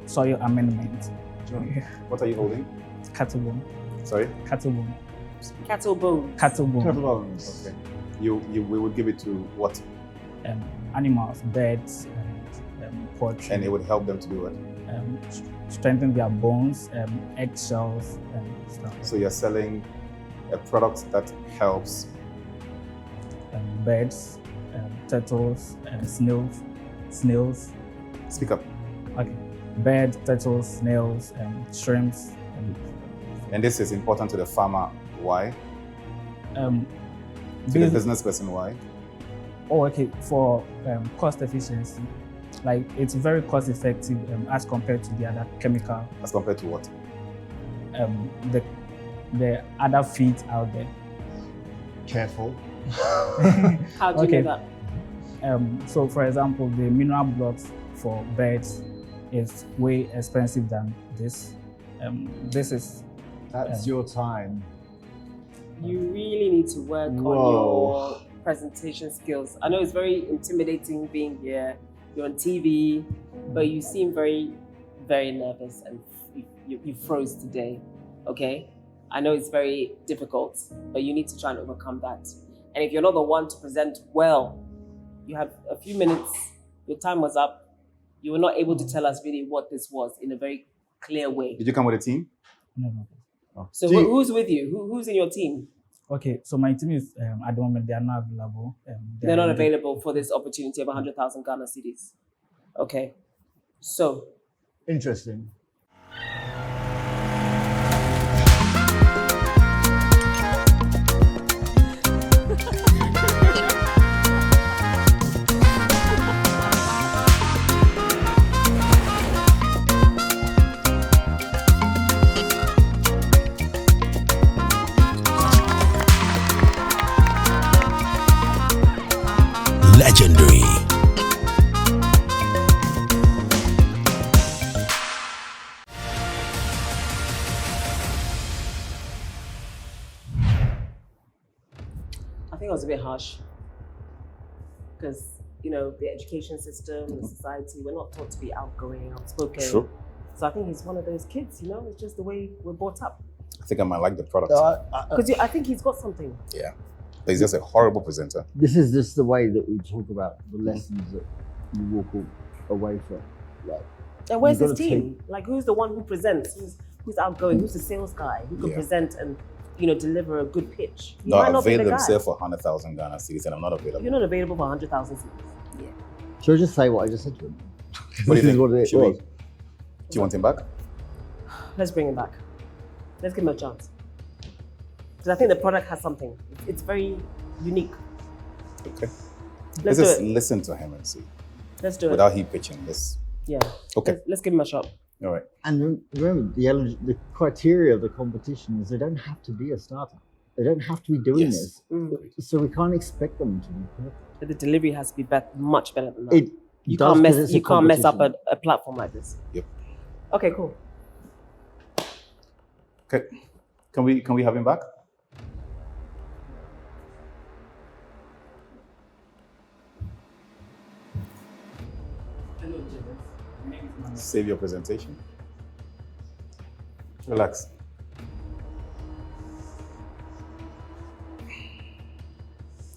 Speaker 19: soil amendment.
Speaker 4: What are you holding?
Speaker 19: Cattle bone.
Speaker 4: Sorry?
Speaker 19: Cattle bone.
Speaker 7: Cattle bones.
Speaker 19: Cattle bone.
Speaker 4: Cattle bones. Okay. We would give it to what?
Speaker 19: Animals, birds, and poultry.
Speaker 4: And it would help them to do what?
Speaker 19: strengthen their bones, eggshells, and stuff.
Speaker 4: So you're selling a product that helps
Speaker 19: birds, turtles, snails.
Speaker 4: Speak up.
Speaker 19: Okay. Birds, turtles, snails, shrimps.
Speaker 4: And this is important to the farmer. Why? To the business person, why?
Speaker 19: Oh, okay. For cost efficiency, like it's very cost effective as compared to the other chemical.
Speaker 4: As compared to what?
Speaker 19: The other feeds out there.
Speaker 8: Careful.
Speaker 7: How do you know that?
Speaker 19: So, for example, the mineral blocks for birds is way expensive than this.
Speaker 8: That's your time.
Speaker 7: You really need to work on your presentation skills. I know it's very intimidating being here. You're on TV, but you seem very, very nervous and you froze today, okay? I know it's very difficult, but you need to try and overcome that. And if you're not the one to present well, you have a few minutes, your time was up, you were not able to tell us really what this was in a very clear way.
Speaker 4: Did you come with a team?
Speaker 19: No.
Speaker 4: Oh.
Speaker 7: So who's with you? Who's in your team?
Speaker 19: Okay, so my team is, at the moment, they are not available.
Speaker 7: They're not available for this opportunity of 100,000 Ghana cedis. Okay, so.
Speaker 8: Interesting.
Speaker 20: Legendary.
Speaker 7: I think I was a bit harsh because, you know, the education system, the society, we're not taught to be outgoing, outspoken.
Speaker 4: Sure.
Speaker 7: So I think he's one of those kids, you know, it's just the way we're brought up.
Speaker 4: I think I might like the product.
Speaker 7: Because I think he's got something.
Speaker 4: Yeah. But he's just a horrible presenter.
Speaker 8: This is just the way that we talk about the lessons that you walk away from. Like,
Speaker 7: And where's his team? Like, who's the one who presents? Who's outgoing? Who's the sales guy who can present and, you know, deliver a good pitch? You might
Speaker 4: No,
Speaker 7: not be
Speaker 4: avail
Speaker 7: the guy.
Speaker 4: themselves for 100,000 Ghana cedis, and I'm not available.
Speaker 7: You're not available for 100,000 cedis. Yeah.
Speaker 8: Should I just say what I just said to him?
Speaker 4: What do you
Speaker 8: This is
Speaker 4: think?
Speaker 8: what it
Speaker 4: Should we-
Speaker 8: was.
Speaker 4: Do you want him back?
Speaker 7: Let's bring him back. Let's give him a chance. Because I think the product has something. It's very unique.
Speaker 4: Okay.
Speaker 7: Let's
Speaker 4: Let's
Speaker 7: do
Speaker 4: just
Speaker 7: it.
Speaker 4: listen to him and see.
Speaker 7: Let's do it.
Speaker 4: Without he pitching this.
Speaker 7: Yeah.
Speaker 4: Okay.
Speaker 7: Let's give him a shot.
Speaker 4: All right.
Speaker 8: And remember, the criteria of the competition is they don't have to be a startup. They don't have to be doing
Speaker 4: Yes.
Speaker 8: this. So we can't expect them to be perfect.
Speaker 7: But the delivery has to be much better than that.
Speaker 8: It
Speaker 7: you
Speaker 8: does
Speaker 7: can't
Speaker 8: 'cause
Speaker 7: mess.
Speaker 8: it's a
Speaker 7: You can't mess up
Speaker 8: competition.
Speaker 7: a platform like this.
Speaker 4: Yep.
Speaker 7: Okay, cool.
Speaker 4: Okay. Can we have him back? Save your presentation. Relax.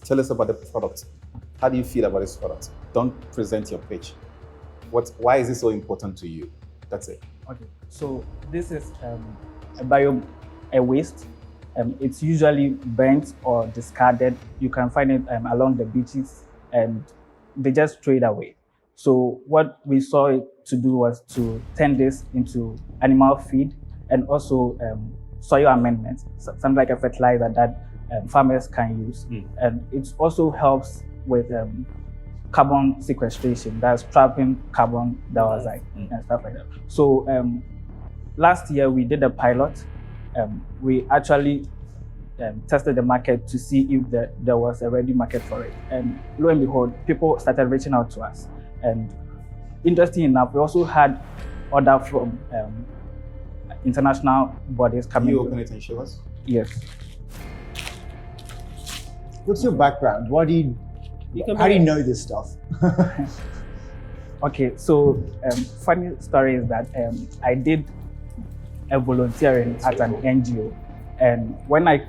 Speaker 4: Tell us about the product. How do you feel about this product? Don't present your pitch. Why is this so important to you? That's it.
Speaker 19: Okay, so this is a waste. It's usually burnt or discarded. You can find it along the beaches, and they just throw it away. So what we saw it to do was to turn this into animal feed and also soil amendments, something like a fertilizer that farmers can use. And it also helps with carbon sequestration, that's trapping carbon dioxide and stuff like that. So last year we did a pilot. We actually tested the market to see if there was a ready market for it. And lo and behold, people started reaching out to us. And interesting enough, we also had order from international bodies coming.
Speaker 4: Can you open it and show us?
Speaker 19: Yes.
Speaker 8: What's your background? How do you know this stuff?
Speaker 19: Okay, so funny story is that I did a volunteering at an NGO, and when I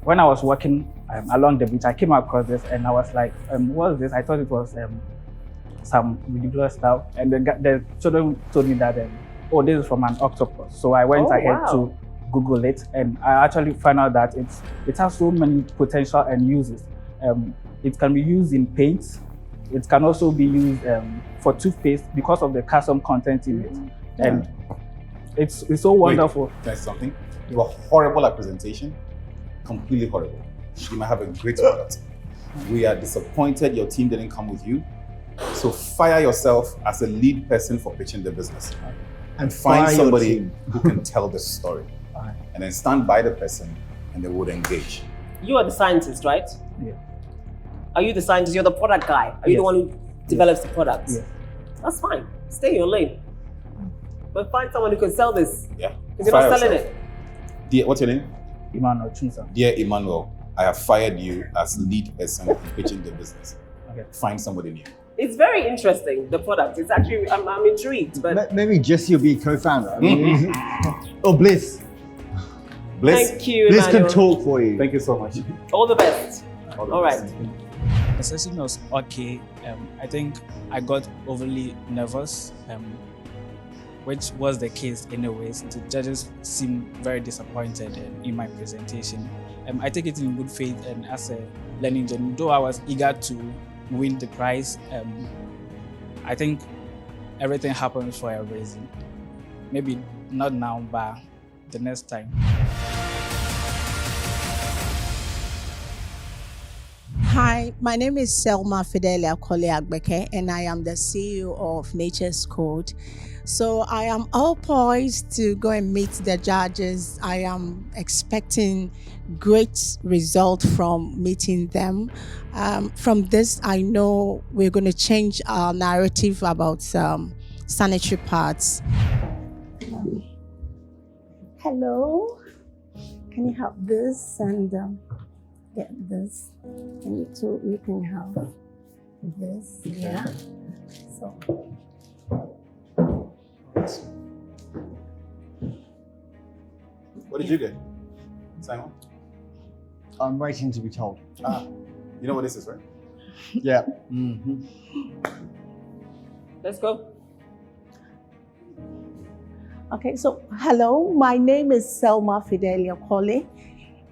Speaker 19: was walking along the beach, I came across this, and I was like, "What's this?" I thought it was some ridiculous stuff, and the children told me that, oh, this is from an octopus. So I went ahead to Google it, and I actually found out that it has so many potential and uses. It can be used in paints. It can also be used for toothpaste because of the calcium content in it. And it's so wonderful.
Speaker 4: Wait, that's something. You are horrible at presentation. Completely horrible. You might have a great product. We are disappointed your team didn't come with you. So fire yourself as a lead person for pitching the business. And find somebody who can tell the story. And then stand by the person and they would engage.
Speaker 7: You are the scientist, right?
Speaker 19: Yeah.
Speaker 7: Are you the scientist? You're the product guy. Are you the one who develops the products?
Speaker 19: Yeah.
Speaker 7: That's fine. Stay in your lane. But find someone who can sell this.
Speaker 4: Yeah.
Speaker 7: Because you're not selling it.
Speaker 4: Dear, what's your name?
Speaker 19: Emmanuel Chunsa.
Speaker 4: Dear Emmanuel, I have fired you as lead person in pitching the business.
Speaker 19: Okay.
Speaker 4: Find somebody new.
Speaker 7: It's very interesting, the product. It's actually, I'm intrigued. But
Speaker 8: Maybe Jesse will be co-founder. I mean, oh, Bliss.
Speaker 4: Bliss.
Speaker 7: Thank you,
Speaker 8: Bliss can
Speaker 7: Emmanuel.
Speaker 8: talk for you.
Speaker 4: Thank you so much.
Speaker 7: All the best. All right.
Speaker 6: The session was okay. I think I got overly nervous, which was the case anyways. The judges seemed very disappointed in my presentation. I take it in good faith and as a learning journey. Though I was eager to win the prize, I think everything happens for a reason. Maybe not now, but the next time.
Speaker 20: Hi, my name is Selma Fidelia Kole-Agbeke, and I am the CEO of Nature's Code. So I am all poised to go and meet the judges. I am expecting great result from meeting them. From this, I know we're going to change our narrative about sanitary pads. Hello, can you help this and get this? And you can have this, yeah. So.
Speaker 4: What did you get, Simon?
Speaker 8: I'm waiting to be told.
Speaker 4: You know what this is, right?
Speaker 8: Yeah.
Speaker 7: Let's go.
Speaker 20: Okay, so hello, my name is Selma Fidelia Kole,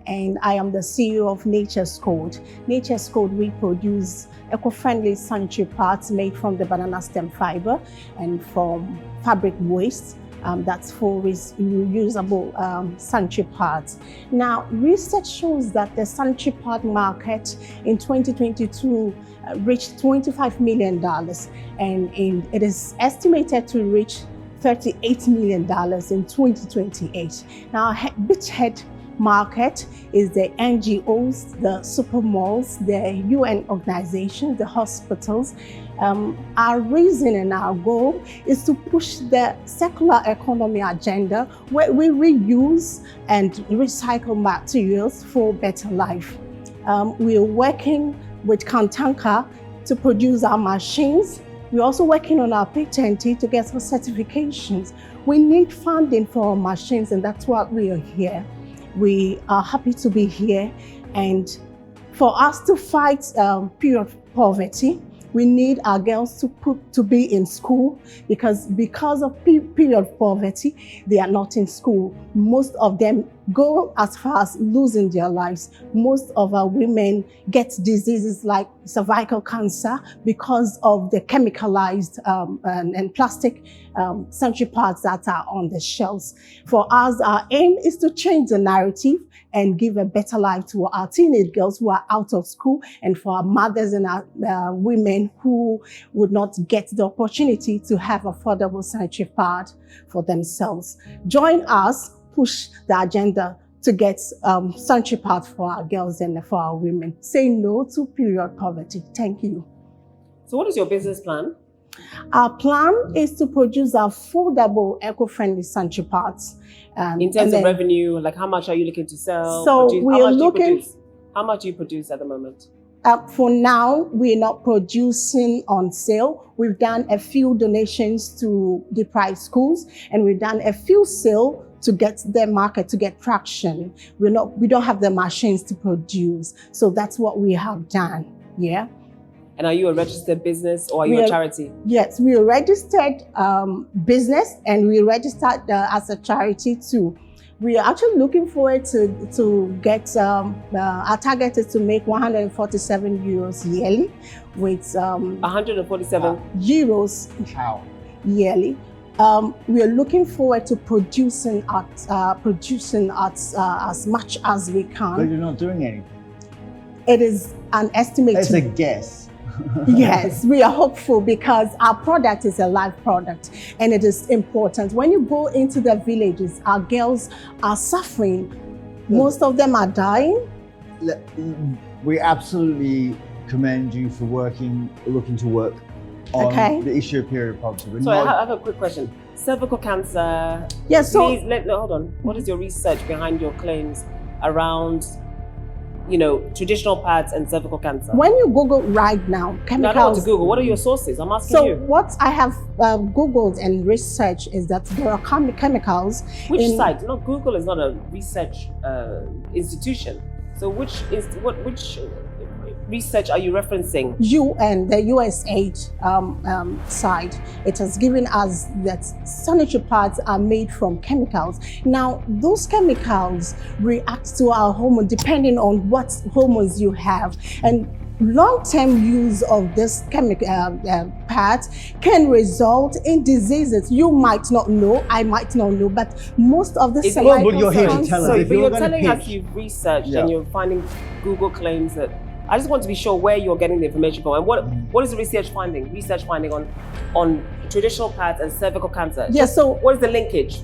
Speaker 20: and I am the CEO of Nature's Code. Nature's Code, we produce eco-friendly sanitary pads made from the banana stem fiber and from fabric waste. That's for reusable sanitary pads. Now, research shows that the sanitary pad market in 2022 reached $25 million, and it is estimated to reach $38 million in 2028. Now, beachhead market is the NGOs, the supermalls, the UN organizations, the hospitals. Our reason and our goal is to push the circular economy agenda where we reuse and recycle materials for better life. We are working with Kantanka to produce our machines. We're also working on our patent to get some certifications. We need funding for our machines, and that's why we are here. We are happy to be here, and for us to fight period poverty, we need our girls to be in school because of period poverty, they are not in school. Most of them go as far as losing their lives. Most of our women get diseases like cervical cancer because of the chemicalized and plastic sanitary pads that are on the shelves. For us, our aim is to change the narrative and give a better life to our teenage girls who are out of school, and for our mothers and our women who would not get the opportunity to have affordable sanitary pad for themselves. Join us, push the agenda to get sanitary pads for our girls and for our women. Say no to period poverty. Thank you.
Speaker 7: So what is your business plan?
Speaker 20: Our plan is to produce affordable, eco-friendly sanitary pads.
Speaker 7: In terms of revenue, like how much are you looking to sell?
Speaker 20: So we are looking.
Speaker 7: How much do you produce at the moment?
Speaker 20: For now, we're not producing on sale. We've done a few donations to deprived schools, and we've done a few sales to get the market, to get traction. We don't have the machines to produce. So that's what we have done, yeah.
Speaker 7: And are you a registered business or are you a charity?
Speaker 20: Yes, we are registered business and we registered as a charity too. We are actually looking forward to get, our target is to make 147 euros yearly with
Speaker 7: 147
Speaker 20: euros yearly. We are looking forward to producing as much as we can.
Speaker 8: But you're not doing anything.
Speaker 20: It is an estimate.
Speaker 8: It's a guess.
Speaker 20: Yes, we are hopeful because our product is a live product and it is important. When you go into the villages, our girls are suffering. Most of them are dying.
Speaker 8: We absolutely commend you for looking to work on the issue of period poverty.
Speaker 7: So I have a quick question. Cervical cancer.
Speaker 20: Yes. So
Speaker 7: hold on. What is your research behind your claims around, traditional pads and cervical cancer?
Speaker 20: When you Google right now, chemicals.
Speaker 7: No, I don't want to Google. What are your sources? I'm asking you.
Speaker 20: So what I have Googled and researched is that there are chemicals.
Speaker 7: Which site? No, Google is not a research institution. So which research are you referencing?
Speaker 20: UN, the USAID side, it has given us that sanitary pads are made from chemicals. Now, those chemicals react to our hormone depending on what hormones you have. And long-term use of this chemical pads can result in diseases you might not know, I might not know, but most of the
Speaker 8: but you're here to tell us.
Speaker 7: But you're telling us you've researched and you're finding Google claims that. I just want to be sure where you're getting the information from and what is the research finding on traditional pads and cervical cancer?
Speaker 20: Yes. So
Speaker 7: what is the linkage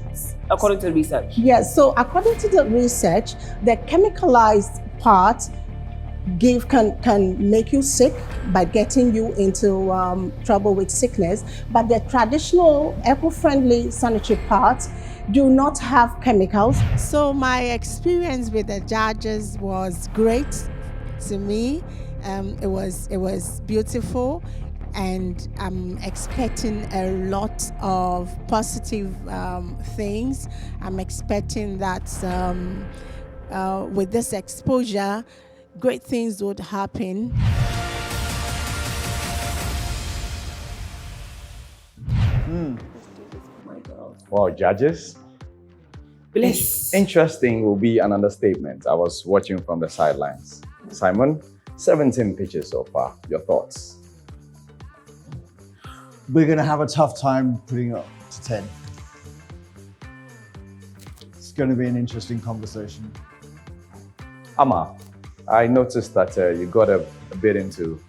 Speaker 7: according to the research?
Speaker 20: Yes. So according to the research, the chemicalized parts can make you sick by getting you into trouble with sickness, but the traditional eco-friendly sanitary pads do not have chemicals.
Speaker 21: So my experience with the judges was great. To me, it was beautiful, and I'm expecting a lot of positive things. I'm expecting that with this exposure, great things would happen.
Speaker 1: Wow, judges.
Speaker 7: Bliss.
Speaker 1: Interesting will be an understatement. I was watching from the sidelines. Simon, 17 pitches so far. Your thoughts?
Speaker 8: We're going to have a tough time putting it up to 10. It's going to be an interesting conversation.
Speaker 1: Amma, I noticed that you got a bit into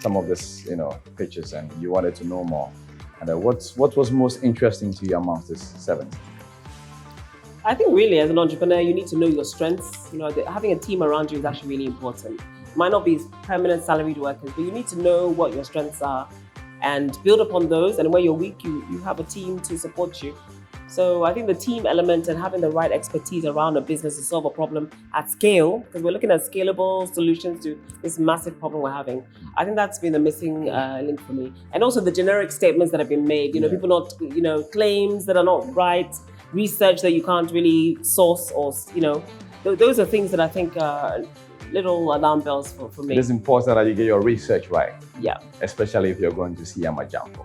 Speaker 1: some of this, pitches, and you wanted to know more. And what was most interesting to you amongst this 7?
Speaker 7: I think really as an entrepreneur, you need to know your strengths. Having a team around you is actually really important. Might not be permanent salaried workers, but you need to know what your strengths are and build upon those. And where you're weak, you have a team to support you. So I think the team element and having the right expertise around a business to solve a problem at scale, because we're looking at scalable solutions to this massive problem we're having. I think that's been the missing link for me. And also the generic statements that have been made, people not, claims that are not right, research that you can't really source or, those are things that I think are little alarm bells for me.
Speaker 1: It is important that you get your research right.
Speaker 7: Yeah.
Speaker 1: Especially if you're going to see Amajampo.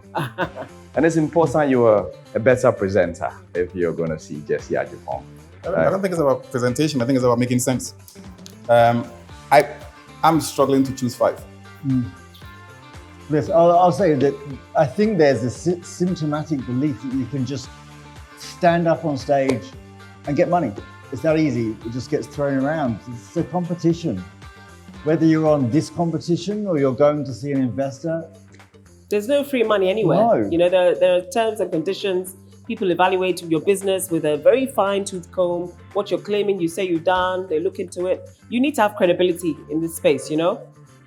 Speaker 1: And it's important you are a better presenter if you're going to see Jesse Ajipong.
Speaker 4: I don't think it's about presentation. I think it's about making sense. I'm struggling to choose 5.
Speaker 8: Yes, I'll say that I think there's a symptomatic belief that you can just stand up on stage and get money. It's that easy. It just gets thrown around. It's a competition. Whether you're on this competition or you're going to see an investor.
Speaker 7: There's no free money anywhere.
Speaker 8: No.
Speaker 7: There are terms and conditions. People evaluate your business with a very fine-tooth comb. What you're claiming, you say you've done, they look into it. You need to have credibility in this space,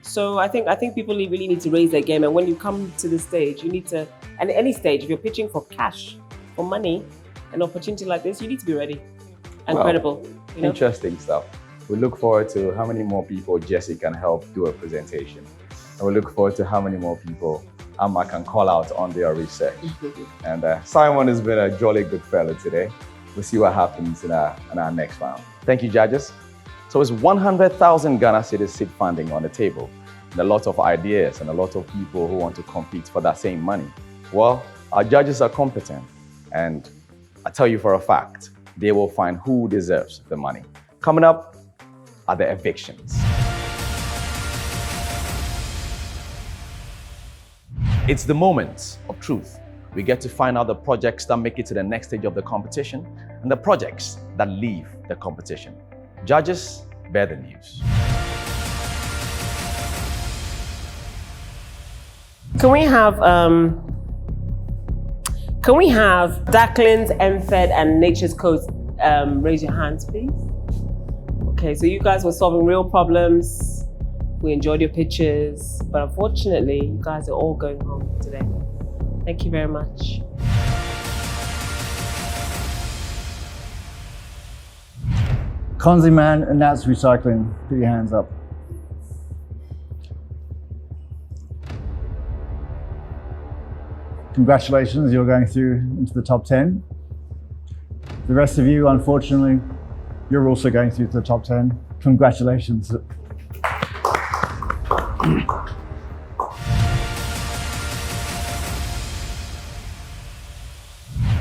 Speaker 7: So I think people really need to raise their game. And when you come to the stage, you need to, and any stage, if you're pitching for cash, for money, an opportunity like this, you need to be ready and credible.
Speaker 1: Interesting stuff. We look forward to how many more people Jesse can help do a presentation. And we look forward to how many more people Amma can call out on their research. And Simon has been a jolly good fellow today. We'll see what happens in our next round. Thank you, judges. So it's 100,000 Ghana cedis seed funding on the table and a lot of ideas and a lot of people who want to compete for that same money. Well, our judges are competent, and I tell you for a fact, they will find who deserves the money. Coming up are the evictions. It's the moment of truth. We get to find out the projects that make it to the next stage of the competition and the projects that leave the competition. Judges, bear the news.
Speaker 7: Can we have Declan's, Amfed, and Nature's Code raise your hands, please? Okay, so you guys were solving real problems. We enjoyed your pictures, but unfortunately, you guys are all going home today. Thank you very much.
Speaker 2: Conzi Man and Nats Recycling, put your hands up. Congratulations, you're going through into the top 10. The rest of you, unfortunately, you're also going through to the top 10. Congratulations.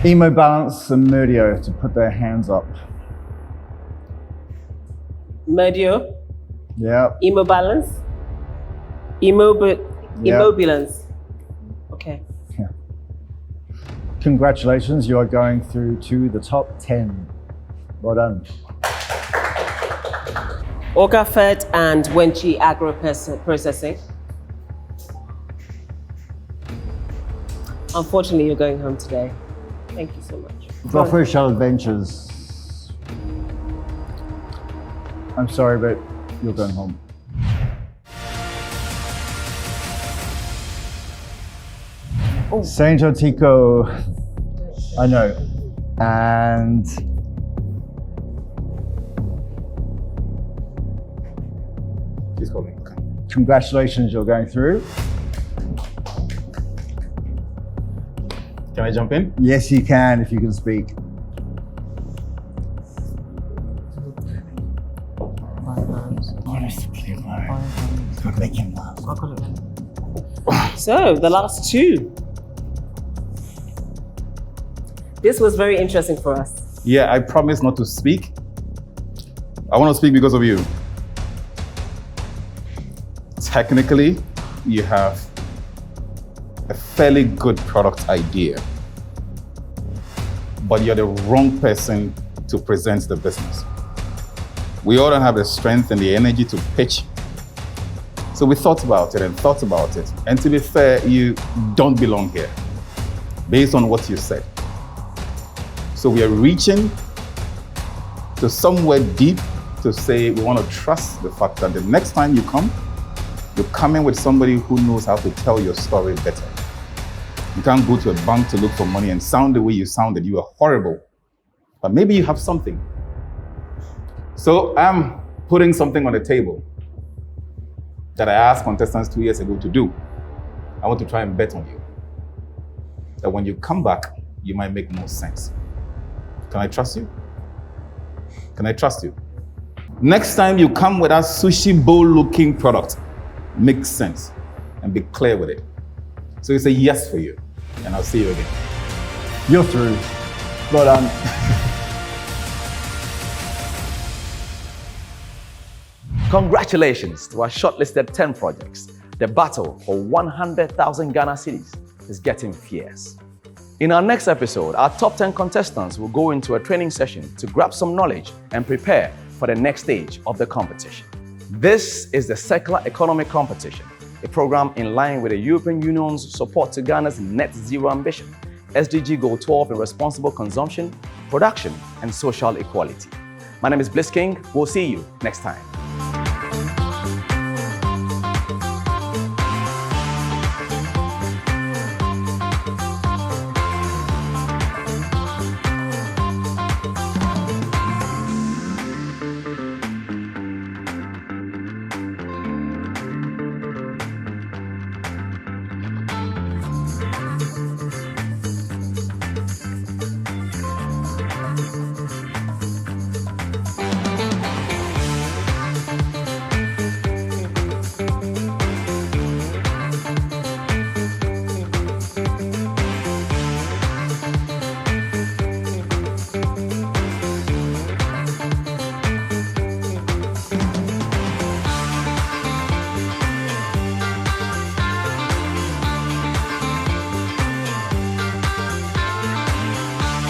Speaker 2: Biobalance and Merdio to put their hands up.
Speaker 7: Merdio?
Speaker 2: Yeah.
Speaker 7: Biobalance? Biobalance. Okay.
Speaker 2: Yeah. Congratulations, you are going through to the top 10. Well done.
Speaker 7: Amfed and Wenchy Agro Processing. Unfortunately, you're going home today. Thank you so much.
Speaker 2: Professional Ventures. I'm sorry, but you're going home. Saint Otiko, I know. And
Speaker 4: Please call me.
Speaker 2: congratulations, you're going through.
Speaker 4: Can I jump in?
Speaker 2: Yes, you can, if you can speak.
Speaker 7: So, the last two. This was very interesting for us.
Speaker 4: Yeah, I promise not to speak. I want to speak because of you. Technically, you have a fairly good product idea, but you're the wrong person to present the business. We all don't have the strength and the energy to pitch. So we thought about it and thought about it. And to be fair, you don't belong here, based on what you said. So we are reaching to somewhere deep to say we want to trust the fact that the next time you come, you're coming with somebody who knows how to tell your story better. You can't go to a bank to look for money and sound the way you sounded. You are horrible. But maybe you have something. So I'm putting something on the table that I asked contestants 2 years ago to do. I want to try and bet on you. That when you come back, you might make more sense. Can I trust you? Can I trust you? Next time you come with that sushi bowl looking product, make sense and be clear with it. So it's a yes for you, and I'll see you again.
Speaker 2: You're through. Well done.
Speaker 1: Congratulations to our shortlisted 10 projects. The battle for 100,000 Ghana cedis is getting fierce. In our next episode, our top 10 contestants will go into a training session to grab some knowledge and prepare for the next stage of the competition. This is the Circular Economy Competition, a program in line with the European Union's support to Ghana's net zero ambition, SDG Goal 12 in responsible consumption, production, and social equality. My name is Bliss King. We'll see you next time.